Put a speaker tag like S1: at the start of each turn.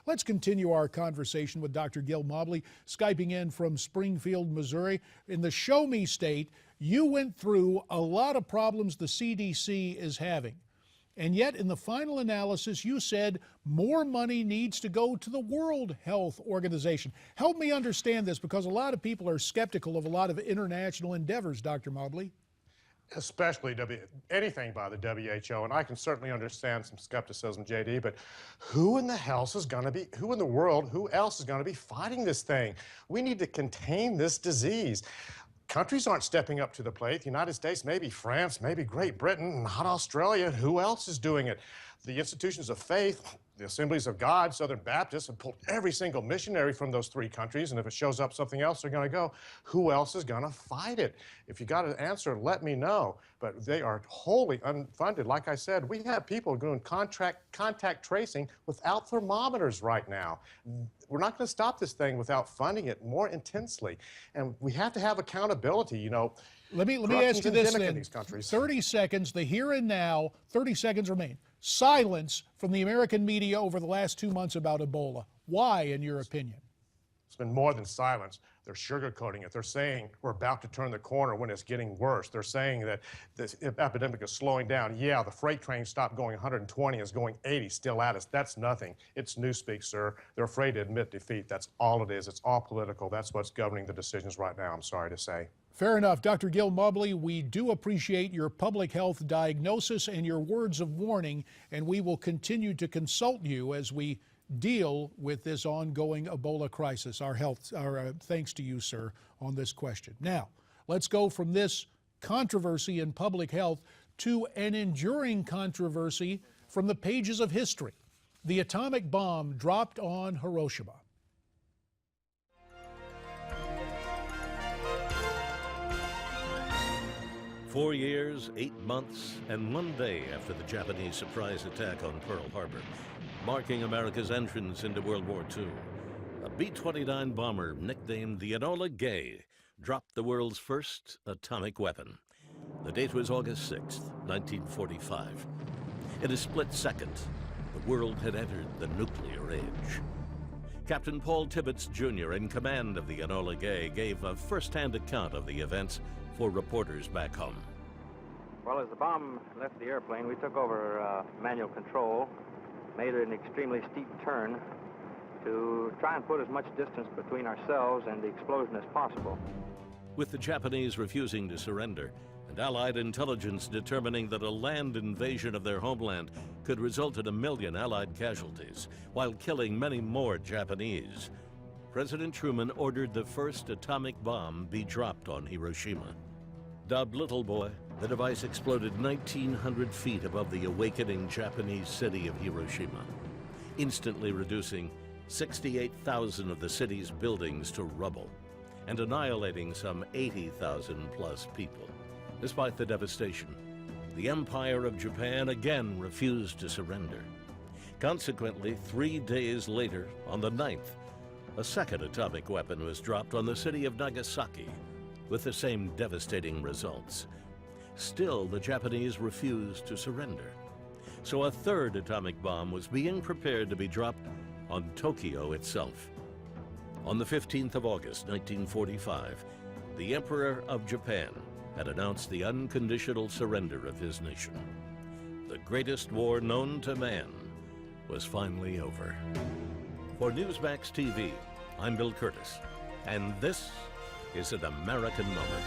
S1: Let's continue our conversation with Dr. Gil Mobley, Skyping in from Springfield, Missouri. In the Show Me State, you went through a lot of problems the CDC is having. And yet, in the final analysis, you said more money needs to go to the World Health Organization. Help me understand this, because a lot of people are skeptical of a lot of international endeavors, Dr. Mobley.
S2: Especially anything by the WHO, and I can certainly understand some skepticism, JD, but who in the else is going to be, who in the world, who else is going to be fighting this thing? We need to contain this disease. Countries aren't stepping up to the plate. The United States, maybe France, maybe Great Britain, not Australia. Who else is doing it? The institutions of faith, the Assemblies of God, Southern Baptists have pulled every single missionary from those three countries, and if it shows up something else, they're going to go. Who else is going to fight it? If you got an answer, let me know. But they are wholly unfunded. Like I said, we have people doing contact tracing without thermometers right now. We're not going to stop this thing without funding it more intensely. And we have to have accountability, you know.
S1: Let me ask you this then.
S2: These countries.
S1: 30 seconds, the here and now, 30 seconds remain. Silence from the American media over the last 2 months about Ebola. Why, in your opinion?
S2: It's been more than silence. They're sugarcoating it. They're saying we're about to turn the corner when it's getting worse. They're saying that this epidemic is slowing down. Yeah, the freight train stopped going 120 and is going 80 still at us. That's nothing. It's newspeak, sir. They're afraid to admit defeat. That's all it is. It's all political. That's what's governing the decisions right now, I'm sorry to say.
S1: Fair enough. Dr. Gil Mobley, we do appreciate your public health diagnosis and your words of warning, and we will continue to consult you as we deal with this ongoing Ebola crisis. Our thanks to you, sir, on this question. Now, let's go from this controversy in public health to an enduring controversy from the pages of history. The atomic bomb dropped on Hiroshima.
S3: Four years, 8 months, and 1 day after the Japanese surprise attack on Pearl Harbor, marking America's entrance into World War II, a B-29 bomber nicknamed the Enola Gay dropped the world's first atomic weapon. The date was August 6, 1945. In a split second, the world had entered the nuclear age. Captain Paul Tibbets Jr., in command of the Enola Gay, gave a first-hand account of the events for reporters back home.
S4: Well, as the bomb left the airplane, we took over manual control, made an extremely steep turn to try and put as much distance between ourselves and the explosion as possible.
S3: With the Japanese refusing to surrender, and Allied intelligence determining that a land invasion of their homeland could result in 1 million Allied casualties, while killing many more Japanese, President Truman ordered the first atomic bomb be dropped on Hiroshima. Dubbed Little Boy, the device exploded 1,900 feet above the awakening Japanese city of Hiroshima, instantly reducing 68,000 of the city's buildings to rubble and annihilating some 80,000 plus people. Despite the devastation, the Empire of Japan again refused to surrender. Consequently, 3 days later, on the 9th, a second atomic weapon was dropped on the city of Nagasaki, with the same devastating results. Still, the Japanese refused to surrender. So a third atomic bomb was being prepared to be dropped on Tokyo itself. On the 15th of August, 1945, the Emperor of Japan had announced the unconditional surrender of his nation. The greatest war known to man was finally over. For Newsmax TV, I'm Bill Curtis, and this is an American Moment.